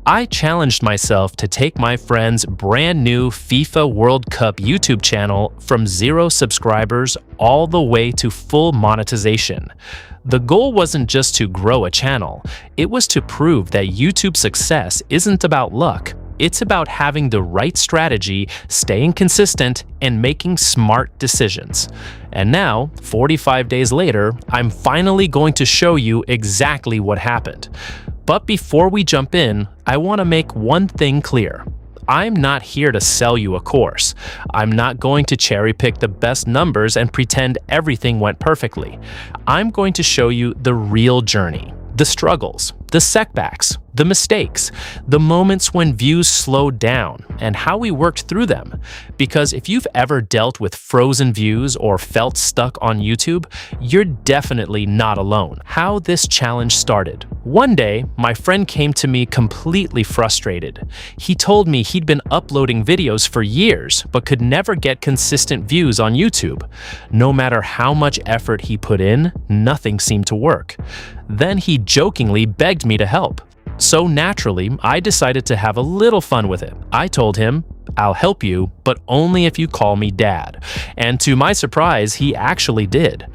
I challenged myself to take my friend's brand new FIFA World Cup YouTube channel from 0 subscribers all the way to full monetization. The goal wasn't just to grow a channel, it was to prove that YouTube success isn't about luck. It's about having the right strategy, staying consistent, and making smart decisions. And now, 45 days later, I'm finally going to show you exactly what happened. But before we jump in, I want to make one thing clear. I'm not here to sell you a course. I'm not going to cherry pick the best numbers and pretend everything went perfectly. I'm going to show you the real journey, the struggles, the setbacks, the mistakes, the moments when views slowed down, and how we worked through them. Because if you've ever dealt with frozen views or felt stuck on YouTube, you're definitely not alone. How this challenge started. One day, my friend came to me completely frustrated. He told me he'd been uploading videos for years, but could never get consistent views on YouTube. No matter how much effort he put in, nothing seemed to work. Then he jokingly begged me to help. So naturally, I decided to have a little fun with it. I told him, "I'll help you, but only if you call me Dad." And to my surprise, he actually did.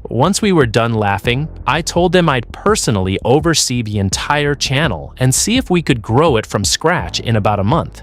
Once we were done laughing, I told him I'd personally oversee the entire channel and see if we could grow it from scratch in about a month.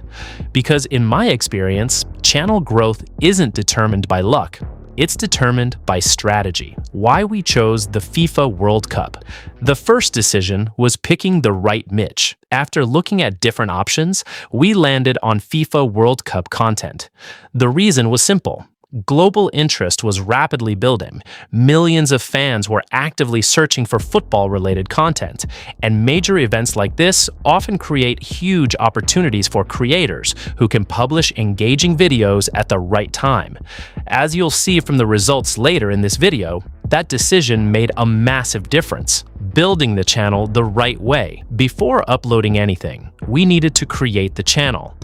Because in my experience, channel growth isn't determined by luck. It's determined by strategy. Why we chose the FIFA World Cup. The first decision was picking the right niche. After looking at different options, we landed on FIFA World Cup content. The reason was simple. Global interest was rapidly building. Millions of fans were actively searching for football-related content, and major events like this often create huge opportunities for creators who can publish engaging videos at the right time. As you'll see from the results later in this video, that decision made a massive difference, building the channel the right way. Before uploading anything, we needed to create the channel.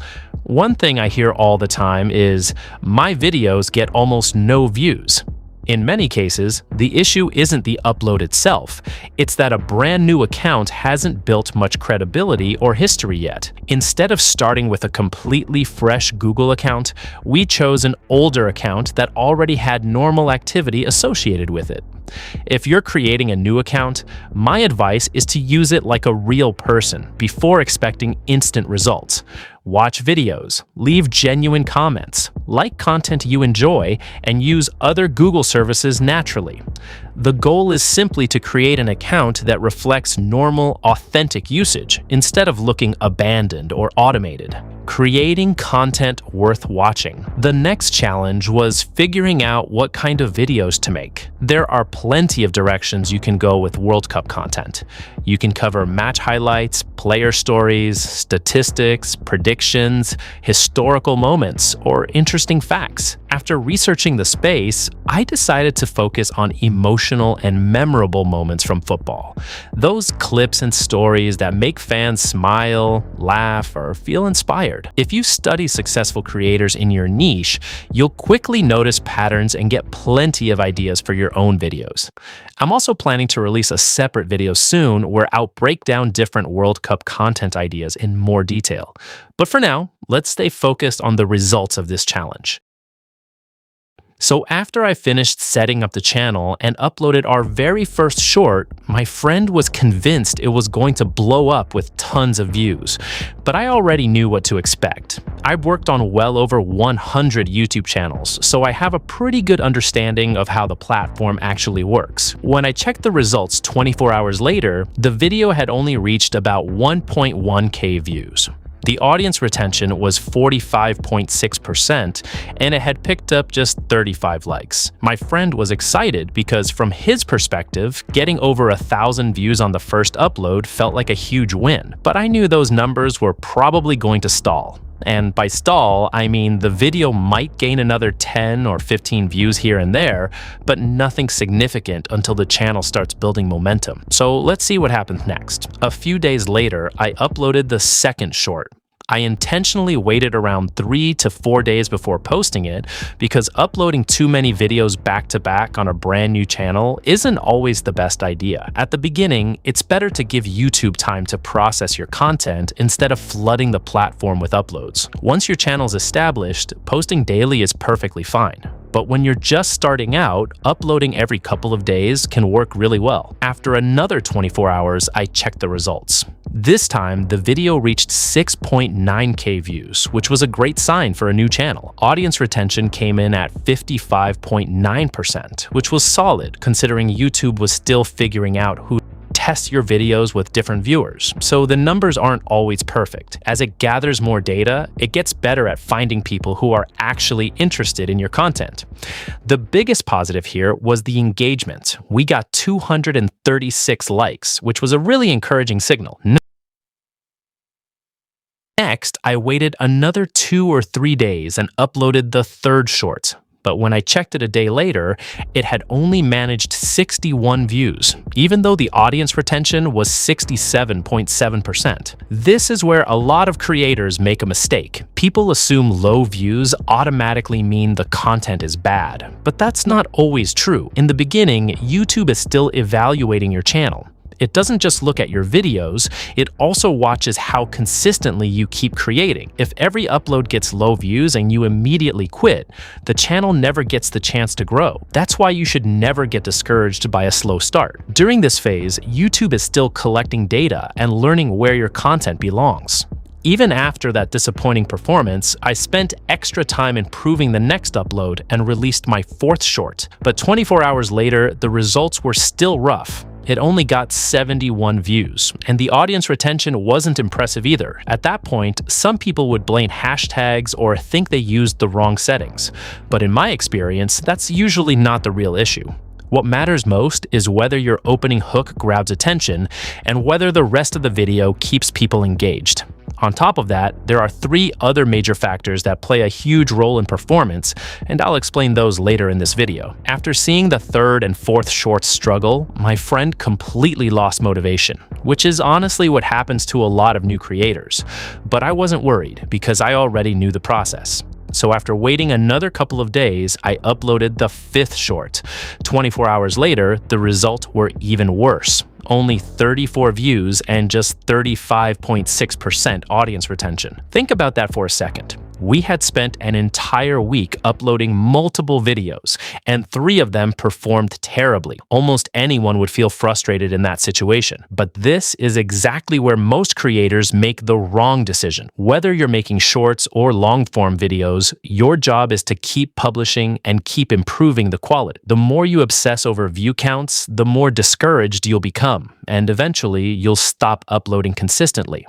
One thing I hear all the time is, my videos get almost no views. In many cases, the issue isn't the upload itself, it's that a brand new account hasn't built much credibility or history yet. Instead of starting with a completely fresh Google account, we chose an older account that already had normal activity associated with it. If you're creating a new account, my advice is to use it like a real person before expecting instant results. Watch videos, leave genuine comments, like content you enjoy, and use other Google services naturally. The goal is simply to create an account that reflects normal, authentic usage instead of looking abandoned or automated. Creating content worth watching. The next challenge was figuring out what kind of videos to make. There are plenty of directions you can go with World Cup content. You can cover match highlights, player stories, statistics, predictions, historical moments, or interesting facts. After researching the space, I decided to focus on emotional and memorable moments from football. Those clips and stories that make fans smile, laugh, or feel inspired. If you study successful creators in your niche, you'll quickly notice patterns and get plenty of ideas for your own videos. I'm also planning to release a separate video soon where I'll break down different World Cup content ideas in more detail. But for now, let's stay focused on the results of this challenge. So after I finished setting up the channel and uploaded our very first short, my friend was convinced it was going to blow up with tons of views. But I already knew what to expect. I've worked on well over 100 YouTube channels, so I have a pretty good understanding of how the platform actually works. When I checked the results 24 hours later, the video had only reached about 1.1K views. The audience retention was 45.6%, and it had picked up just 35 likes. My friend was excited because from his perspective, getting over 1,000 views on the first upload felt like a huge win. But I knew those numbers were probably going to stall. And by stall, I mean the video might gain another 10 or 15 views here and there, but nothing significant until the channel starts building momentum. So let's see what happens next. A few days later, I uploaded the second short. I intentionally waited around 3 to 4 days before posting it because uploading too many videos back to back on a brand new channel isn't always the best idea. At the beginning, it's better to give YouTube time to process your content instead of flooding the platform with uploads. Once your channel's established, posting daily is perfectly fine. But when you're just starting out, uploading every couple of days can work really well. After another 24 hours, I checked the results. This time, the video reached 6.9K views, which was a great sign for a new channel. Audience retention came in at 55.9%, which was solid considering YouTube was still figuring out who test your videos with different viewers, so the numbers aren't always perfect. As it gathers more data, it gets better at finding people who are actually interested in your content. The biggest positive here was the engagement. We got 236 likes, which was a really encouraging signal. Next, I waited another 2 or 3 days and uploaded the third short. But when I checked it a day later, it had only managed 61 views, even though the audience retention was 67.7%. This is where a lot of creators make a mistake. People assume low views automatically mean the content is bad, but that's not always true. In the beginning, YouTube is still evaluating your channel. It doesn't just look at your videos, it also watches how consistently you keep creating. If every upload gets low views and you immediately quit, the channel never gets the chance to grow. That's why you should never get discouraged by a slow start. During this phase, YouTube is still collecting data and learning where your content belongs. Even after that disappointing performance, I spent extra time improving the next upload and released my fourth short. But 24 hours later, the results were still rough. It only got 71 views, and the audience retention wasn't impressive either. At that point, some people would blame hashtags or think they used the wrong settings. But in my experience, that's usually not the real issue. What matters most is whether your opening hook grabs attention and whether the rest of the video keeps people engaged. On top of that, there are 3 other major factors that play a huge role in performance, and I'll explain those later in this video. After seeing the third and fourth shorts struggle, my friend completely lost motivation, which is honestly what happens to a lot of new creators. But I wasn't worried because I already knew the process. So after waiting another couple of days, I uploaded the 5th short. 24 hours later, the results were even worse. Only 34 views and just 35.6% audience retention. Think about that for a second. We had spent an entire week uploading multiple videos, and 3 of them performed terribly. Almost anyone would feel frustrated in that situation. But this is exactly where most creators make the wrong decision. Whether you're making shorts or long-form videos, your job is to keep publishing and keep improving the quality. The more you obsess over view counts, the more discouraged you'll become, and eventually you'll stop uploading consistently.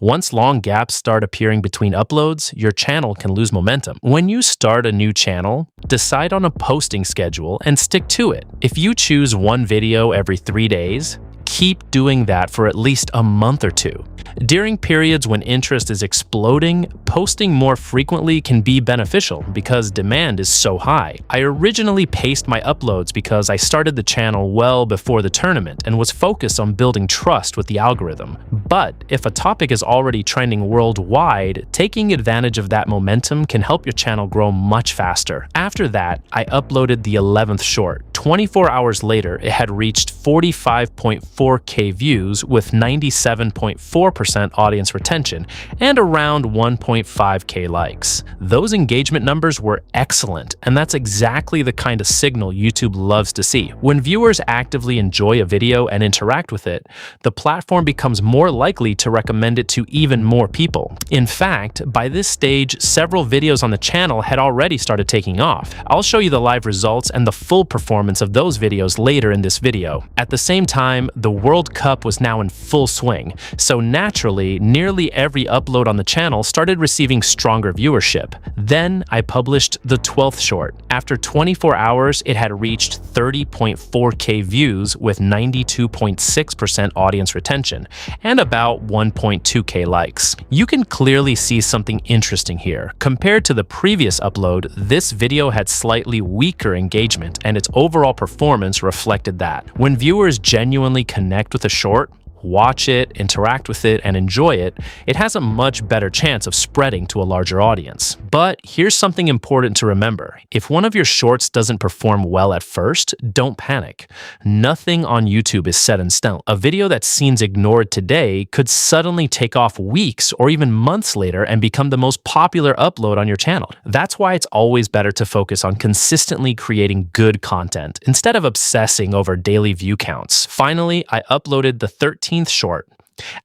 Once long gaps start appearing between uploads, your channel can lose momentum. When you start a new channel, decide on a posting schedule and stick to it. If you choose one video every 3 days, keep doing that for at least a month or 2. During periods when interest is exploding, posting more frequently can be beneficial because demand is so high. I originally paced my uploads because I started the channel well before the tournament and was focused on building trust with the algorithm. But if a topic is already trending worldwide, taking advantage of that momentum can help your channel grow much faster. After that, I uploaded the 11th short. 24 hours later, it had reached 45.4K views with 97.4% audience retention and around 1.5K likes. Those engagement numbers were excellent, and that's exactly the kind of signal YouTube loves to see. When viewers actively enjoy a video and interact with it, the platform becomes more likely to recommend it to even more people. In fact, by this stage, several videos on the channel had already started taking off. I'll show you the live results and the full performance of those videos later in this video. At the same time, the World Cup was now in full swing, so naturally, nearly every upload on the channel started receiving stronger viewership. Then I published the 12th short. After 24 hours, it had reached 30.4K views with 92.6% audience retention and about 1.2K likes. You can clearly see something interesting here. Compared to the previous upload, this video had slightly weaker engagement, and its overall performance reflected that. When viewers genuinely connect with a short, watch it, interact with it, and enjoy it, it has a much better chance of spreading to a larger audience. But here's something important to remember. If one of your shorts doesn't perform well at first, don't panic. Nothing on YouTube is set in stone. A video that seems ignored today could suddenly take off weeks or even months later and become the most popular upload on your channel. That's why it's always better to focus on consistently creating good content instead of obsessing over daily view counts. Finally, I uploaded the 13th short.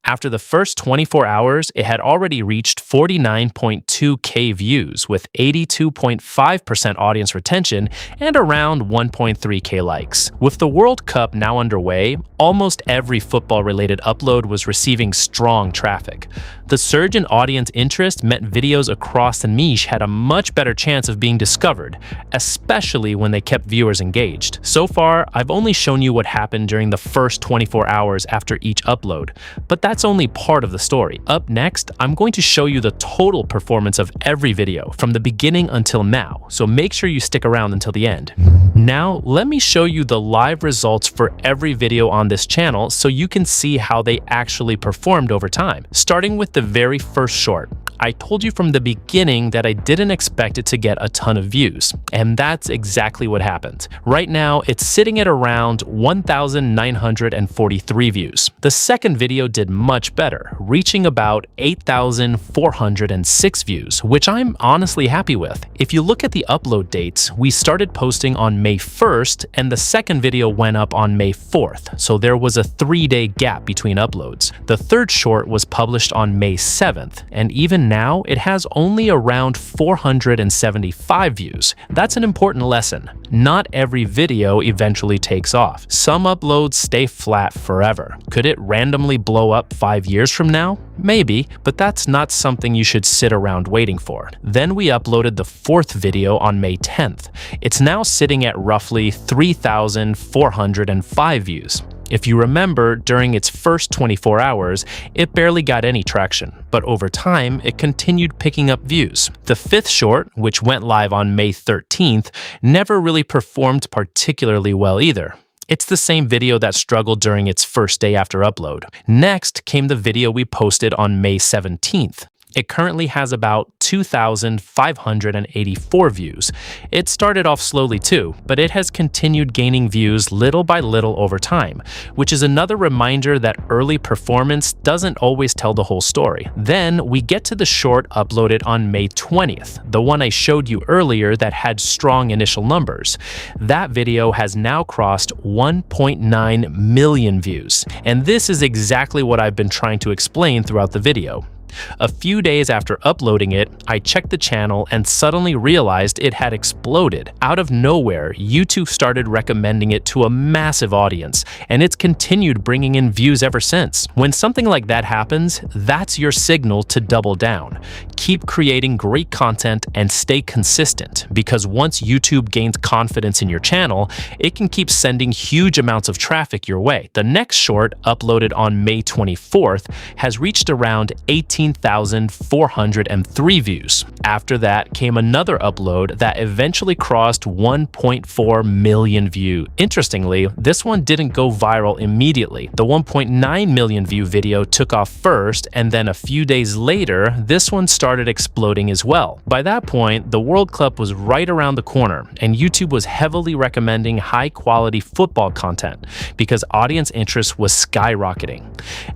After the first 24 hours, it had already reached 49.2K views with 82.5% audience retention and around 1.3K likes. With the World Cup now underway, almost every football-related upload was receiving strong traffic. The surge in audience interest meant videos across the niche had a much better chance of being discovered, especially when they kept viewers engaged. So far, I've only shown you what happened during the first 24 hours after each upload, but that's only part of the story. Up next, I'm going to show you the total performance of every video from the beginning until now, so make sure you stick around until the end. Now, let me show you the live results for every video on this channel so you can see how they actually performed over time. Starting with the very first short, I told you from the beginning that I didn't expect it to get a ton of views, and that's exactly what happened. Right now, it's sitting at around 1,943 views. The second video did much better, reaching about 8,406 views, which I'm honestly happy with. If you look at the upload dates, we started posting on May 1st, and the second video went up on May 4th, so there was a 3-day gap between uploads. The third short was published on May 7th, and even now, it has only around 475 views. That's an important lesson. Not every video eventually takes off. Some uploads stay flat forever. Could it randomly blow up 5 years from now? Maybe, but that's not something you should sit around waiting for. Then we uploaded the fourth video on May 10th. It's now sitting at roughly 3,405 views. If you remember, during its first 24 hours, it barely got any traction, but over time, it continued picking up views. The fifth short, which went live on May 13th, never really performed particularly well either. It's the same video that struggled during its first day after upload. Next came the video we posted on May 17th. It currently has about 2,584 views. It started off slowly too, but it has continued gaining views little by little over time, which is another reminder that early performance doesn't always tell the whole story. Then we get to the short uploaded on May 20th, the one I showed you earlier that had strong initial numbers. That video has now crossed 1.9 million views, and this is exactly what I've been trying to explain throughout the video. A few days after uploading it, I checked the channel and suddenly realized it had exploded. Out of nowhere, YouTube started recommending it to a massive audience, and it's continued bringing in views ever since. When something like that happens, that's your signal to double down. Keep creating great content and stay consistent, because once YouTube gains confidence in your channel, it can keep sending huge amounts of traffic your way. The next short, uploaded on May 24th, has reached around 18,403 views. After that came another upload that eventually crossed 1.4 million views. Interestingly, this one didn't go viral immediately. The 1.9 million view video took off first, and then a few days later, this one started exploding as well. By that point, the World Cup was right around the corner, and YouTube was heavily recommending high-quality football content because audience interest was skyrocketing.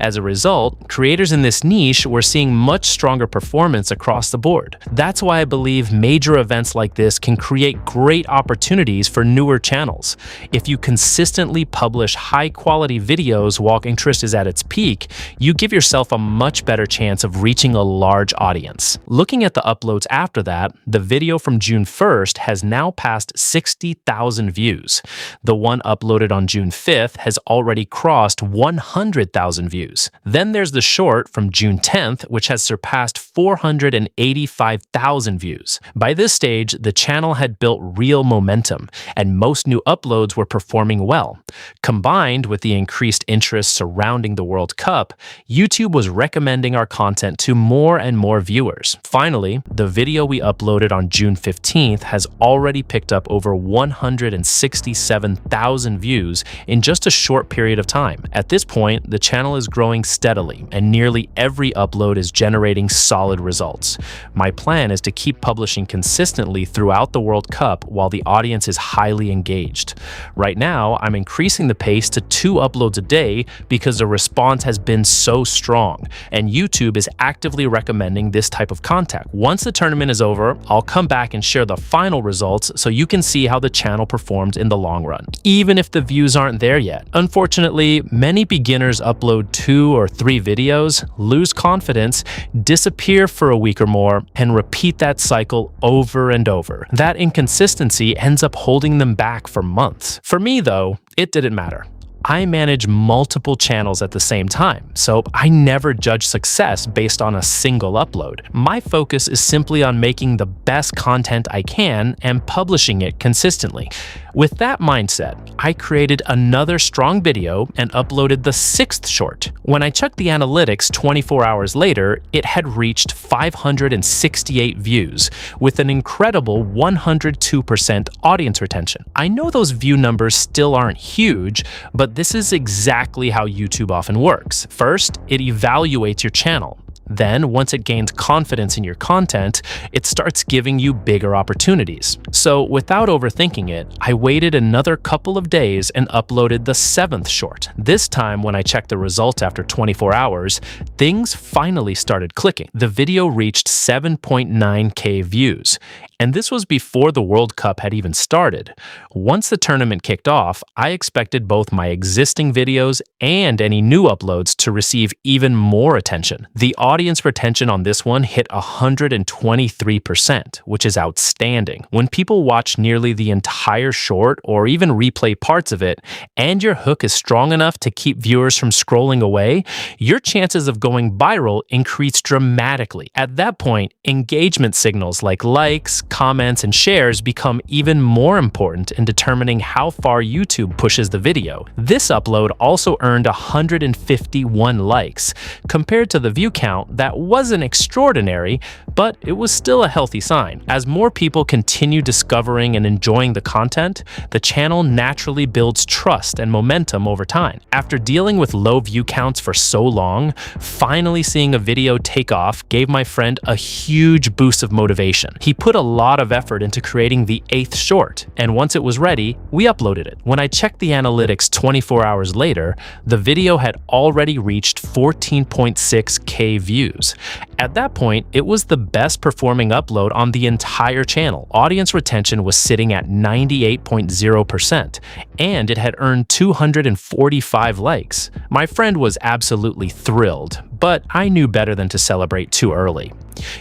As a result, creators in this niche were seeing much stronger performance across the board. That's why I believe major events like this can create great opportunities for newer channels. If you consistently publish high-quality videos while interest is at its peak, you give yourself a much better chance of reaching a large audience. Looking at the uploads after that, the video from June 1st has now passed 60,000 views. The one uploaded on June 5th has already crossed 100,000 views. Then there's the short from June 10th month, which has surpassed 485,000 views. By this stage, the channel had built real momentum, and most new uploads were performing well. Combined with the increased interest surrounding the World Cup, YouTube was recommending our content to more and more viewers. Finally, the video we uploaded on June 15th has already picked up over 167,000 views in just a short period of time. At this point, the channel is growing steadily, and nearly every upload is generating solid results. My plan is to keep publishing consistently throughout the World Cup while the audience is highly engaged. Right now, I'm increasing the pace to 2 uploads a day because the response has been so strong, and YouTube is actively recommending this type of content. Once the tournament is over, I'll come back and share the final results so you can see how the channel performed in the long run, even if the views aren't there yet. Unfortunately, many beginners upload 2 or 3 videos, lose confidence, disappear for a week or more, and repeat that cycle over and over. That inconsistency ends up holding them back for months. For me, though, it didn't matter. I manage multiple channels at the same time, so I never judge success based on a single upload. My focus is simply on making the best content I can and publishing it consistently. With that mindset, I created another strong video and uploaded the 6th short. When I checked the analytics 24 hours later, it had reached 568 views, with an incredible 102% audience retention. I know those view numbers still aren't huge, but this is exactly how YouTube often works. First, it evaluates your channel. Then, once it gains confidence in your content, it starts giving you bigger opportunities. So, without overthinking it, I waited another couple of days and uploaded the 7th short. This time, when I checked the results after 24 hours, things finally started clicking. The video reached 7.9K views, and this was before the World Cup had even started. Once the tournament kicked off, I expected both my existing videos and any new uploads to receive even more attention. The audience retention on this one hit 123%, which is outstanding. When people watch nearly the entire short or even replay parts of it, and your hook is strong enough to keep viewers from scrolling away, your chances of going viral increase dramatically. At that point, engagement signals like likes, comments, and shares become even more important in determining how far YouTube pushes the video. This upload also earned 151 likes. Compared to the view count, that wasn't extraordinary, but it was still a healthy sign. As more people continue discovering and enjoying the content, the channel naturally builds trust and momentum over time. After dealing with low view counts for so long, finally seeing a video take off gave my friend a huge boost of motivation. He put a lot of effort into creating the 8th short, and once it was ready, we uploaded it. When I checked the analytics 24 hours later, the video had already reached 14.6K views. At that point, it was the best performing upload on the entire channel. Audience retention was sitting at 98.0%, and it had earned 245 likes. My friend was absolutely thrilled, but I knew better than to celebrate too early.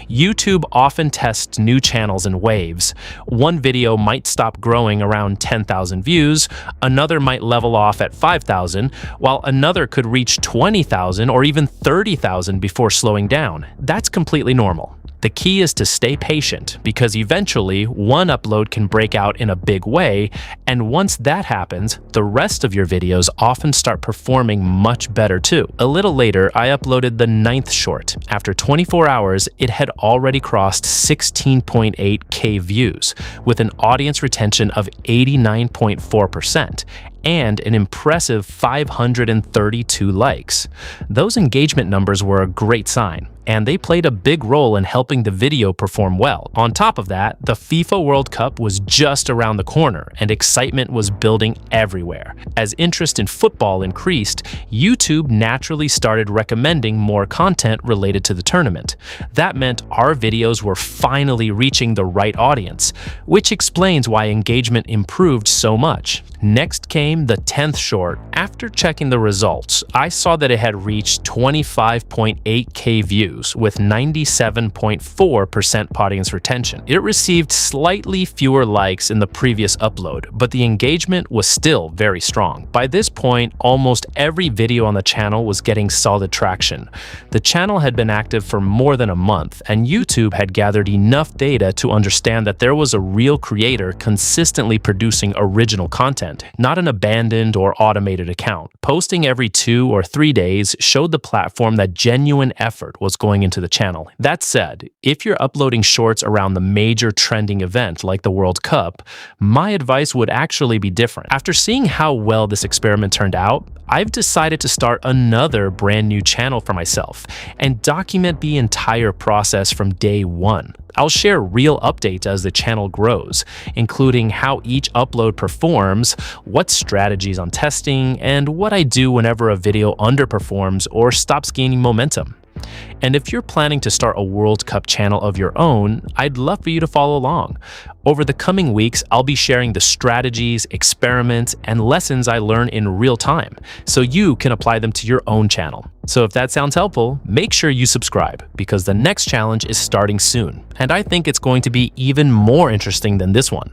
YouTube often tests new channels in waves. One video might stop growing around 10,000 views, another might level off at 5,000, while another could reach 20,000 or even 30,000 before slowing down. That's completely normal. The key is to stay patient, because eventually one upload can break out in a big way, and once that happens, the rest of your videos often start performing much better too. A little later, I uploaded the 9th short. After 24 hours, it had already crossed 16.8K views, with an audience retention of 89.4%. and an impressive 532 likes. Those engagement numbers were a great sign, and they played a big role in helping the video perform well. On top of that, the FIFA World Cup was just around the corner, and excitement was building everywhere. As interest in football increased, YouTube naturally started recommending more content related to the tournament. That meant our videos were finally reaching the right audience, which explains why engagement improved so much. Next came the 10th short. After checking the results, I saw that it had reached 25.8k views with 97.4% audience retention. It received slightly fewer likes in the previous upload, but the engagement was still very strong. By this point, almost every video on the channel was getting solid traction. The channel had been active for more than a month, and YouTube had gathered enough data to understand that there was a real creator consistently producing original content, not an abandoned or automated account. Posting every 2 or 3 days showed the platform that genuine effort was going into the channel. That said, if you're uploading shorts around the major trending event like the World Cup, my advice would actually be different. After seeing how well this experiment turned out, I've decided to start another brand new channel for myself and document the entire process from day one. I'll share real updates as the channel grows, including how each upload performs, what strategies I'm testing, and what I do whenever a video underperforms or stops gaining momentum. And if you're planning to start a World Cup channel of your own, I'd love for you to follow along. Over the coming weeks, I'll be sharing the strategies, experiments, and lessons I learn in real time, so you can apply them to your own channel. So if that sounds helpful, make sure you subscribe, because the next challenge is starting soon, and I think it's going to be even more interesting than this one.